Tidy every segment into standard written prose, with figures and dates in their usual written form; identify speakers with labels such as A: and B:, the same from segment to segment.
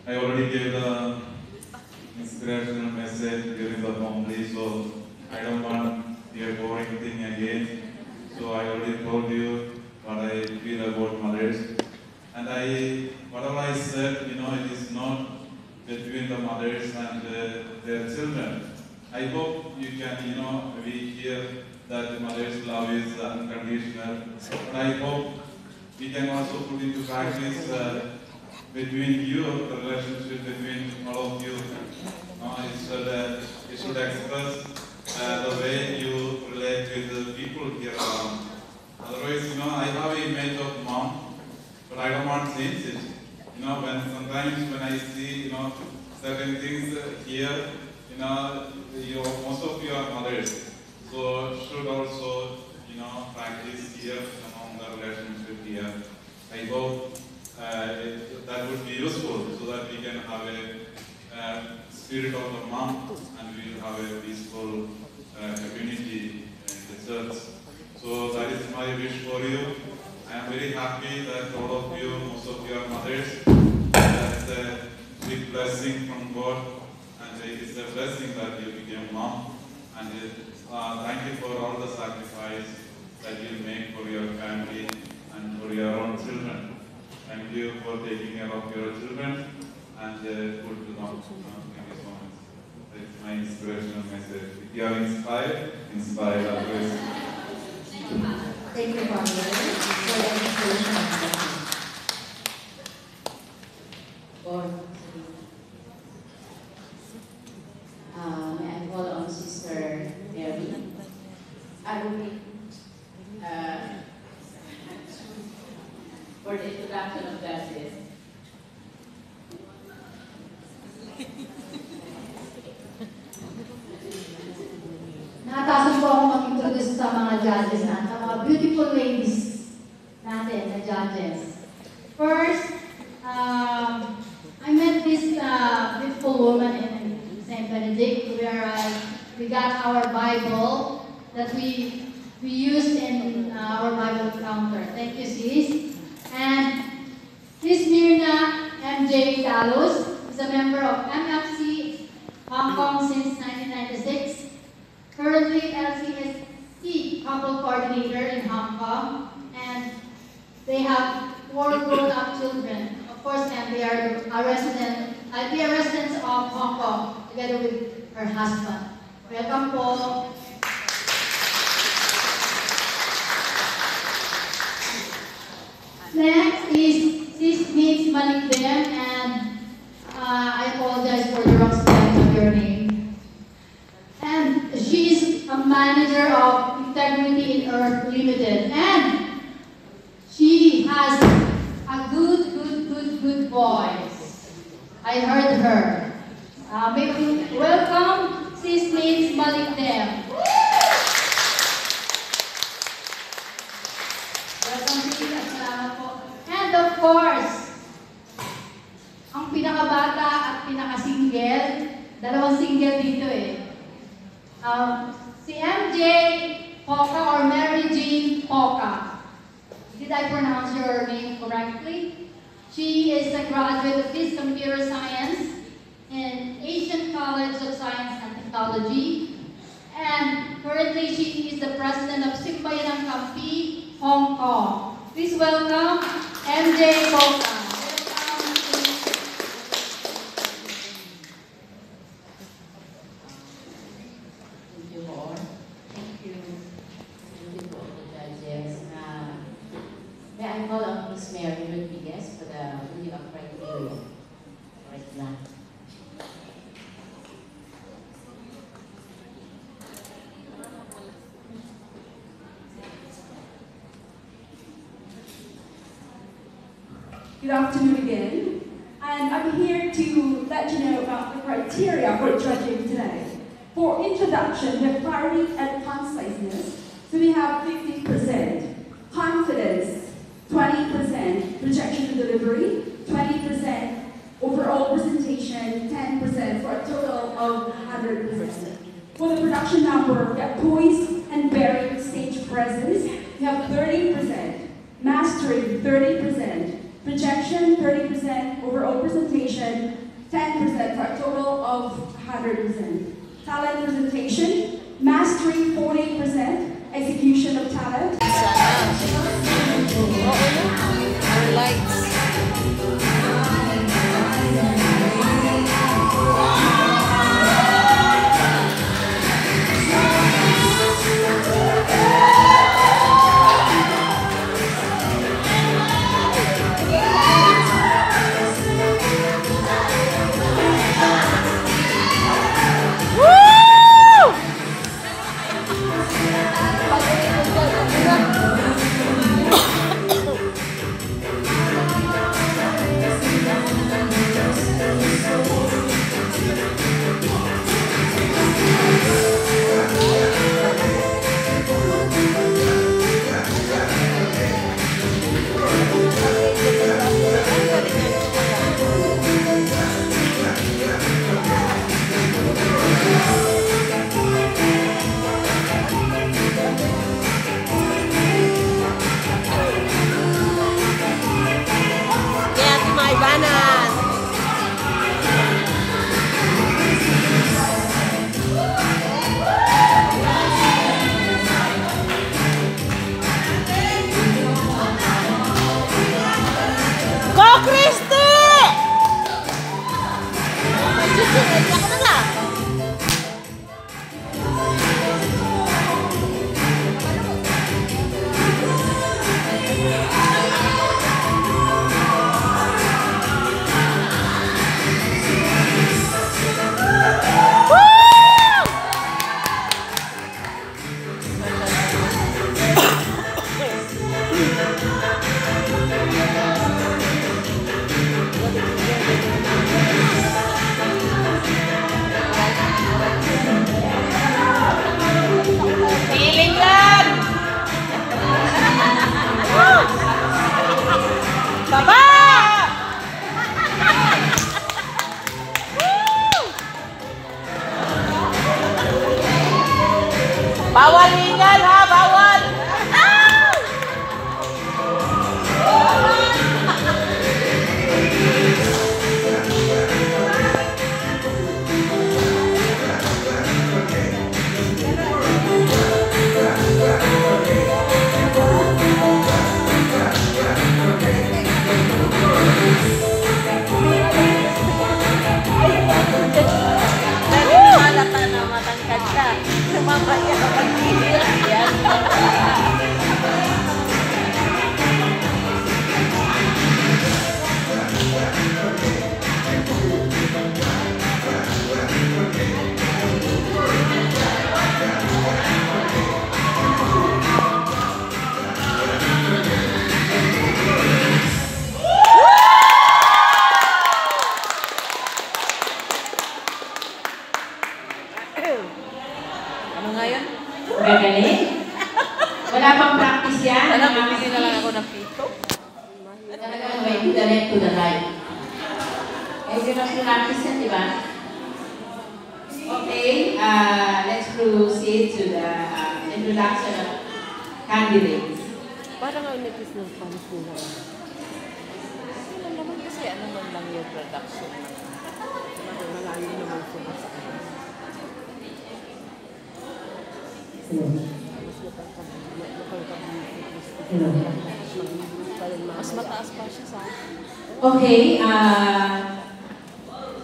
A: I already gave the inspirational message during the homily, so I don't want your boring thing again. So I already told you what I feel about mothers. And whatever I said, it is not between the mothers and their children. I hope you can, we hear that the mother's love is unconditional. But I hope we can also put into practice between you, the relationship between all of you. It should express the way you relate with the people here around. Otherwise, I have an image of mom, but I don't want to change it. Sometimes when I see, certain things here, most of you are mothers. So should also, practice here among the relationship here. I hope that would be useful so that we can have a spirit of the mom and we will have a peaceful community in the church. So that is my wish for you. I am very happy that all of you, most of you are mothers. That's a big blessing from God, and it is a blessing that you became mom. And thank you for all the sacrifice that you make for your family and for your own children. Thank you for taking care of your children and good to them. Thank you so much. That's my inspirational message. If you are inspire others.
B: Thank you, Father, for the inspirational message. May I call on Sister Mary? I will be for the introduction of justice. Nakatasan po ako mag-introduce sa mga judges natin, sa mga beautiful ladies natin na judges. First, I met this beautiful woman in St. Benedict where we got our Bible that we used in our Bible counter. Thank you, sis. And Sis Myrna M.J. Talos is a member of MFC Hong Kong since 1996. Currently LCSC couple coordinator in Hong Kong, and they have 4 grown-up children. Of course, and they are residents of Hong Kong together with her husband. Welcome po. Next is Sis Nix Malikdem, and I apologize for the wrong spelling of your name. And she is a manager of Integrity in Earth Limited, and she has a good voice. I heard her. May we welcome Sis Nix Malikdem. Welcome, sis. Salamat po. And of course, ang pinakabata at pinaka-single, dalawang single dito eh. Si MJ Poca or Mary Jean Poca. Did I pronounce your name correctly? She is a graduate of this computer science in Asian College of Science and Technology. And currently she is the president of Simbayan ng Campi, Hong Kong. Please welcome MJ Poca. May I call on Miss Mary Rodriguez for the reading of criteria right now.
C: Good afternoon again, and I'm here to let you know about the criteria for judging today. For introduction, we have clarity and conciseness, so we have 50%. Confidence, 20%. Projection and delivery, 20%. Overall presentation, 10%, for a total of 100%. For the production number, we have poise and bearing stage presence, we have 30%. Mastery, 30%. projection 30%, overall presentation 10% for a total of 100%. Talent presentation, mastery 40%, execution of talent.
D: Our lights.
E: Bawal hingal ha, bawal!
D: Halata na matangkad ka. Mamaya pag-ihil yan. Ano nga yun?
B: Gagaling? Wala pang practice yan?
D: Sana bibili na lang ako ng pito.
B: Talagang may to the left, to the right. Eh, yun ang practice yan, di ba? Okay, let's proceed to the introduction of candidates.
D: Parang ang nipis ng fans nila. Ano naman kasi ano man lang yung production. Malayo naman sila sa kanila. Mas mataas pa siya sa
B: Okay,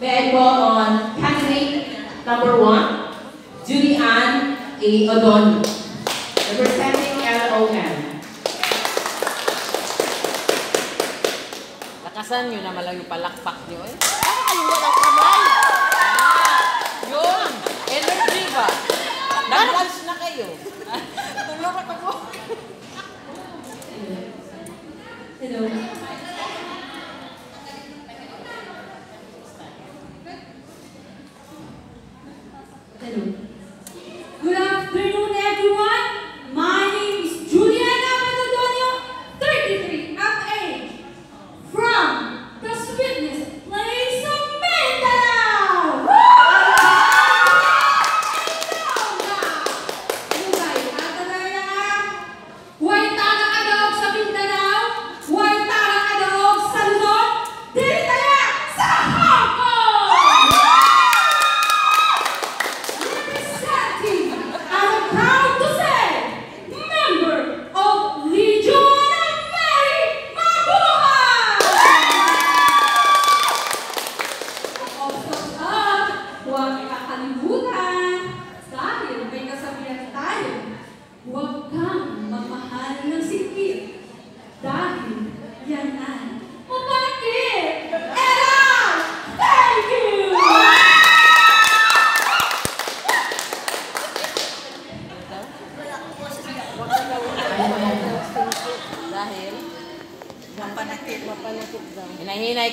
B: may I call on candidate number 1, Judy Ann A. O'Donnell, representing LOM.
D: lakasan nyo na malayo palakpak nyo eh. Nakakaliwa ng kamay! Yun! Energy ba? Nag-lunch na kayo. Tulong ako mo.
B: Hello. Hello.
C: Good afternoon, everyone. My name is Juliana Madodonio, 33 at age, from the sweetness place of Mindanao. Huwag taga-adog sa Mindanao, huwag taga-adog sa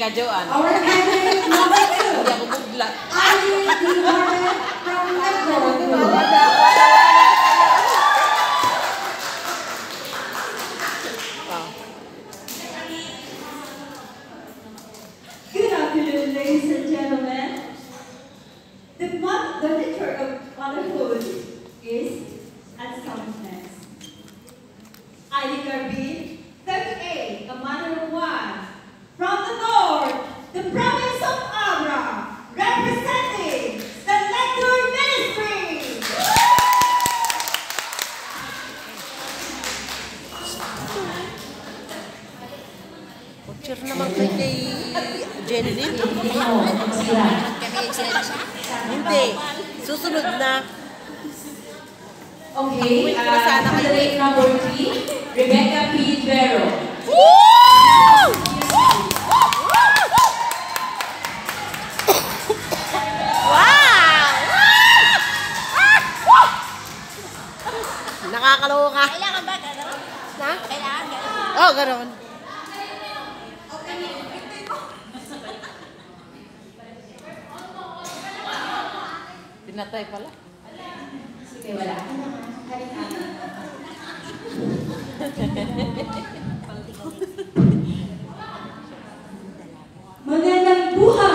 D: ka, Joanne.
C: Our candidate number 2.
D: Hindi ako buglat.
C: Ali Di Jordan from Metro.
D: Wow.
C: Good afternoon, ladies and gentlemen. The nature of motherhood is unselfishness. Ivy Garbin, 38, a mother of one. From the north, the province of Abra, representing the Lector Ministry.
D: Picture naman kay Jenny.
B: Oo, sila.
D: Hindi. Susunod na.
B: Okay,
D: Sana kayo.
B: candidate number 3, Rebecca P. Vero.
D: Nakakaloka.
E: Kailangan ba gano'n?
D: Na?
E: Kailangan gano'n.
D: Oh, ganoon. Pinatay pala.
B: Sige, wala.
C: Magandang buhay!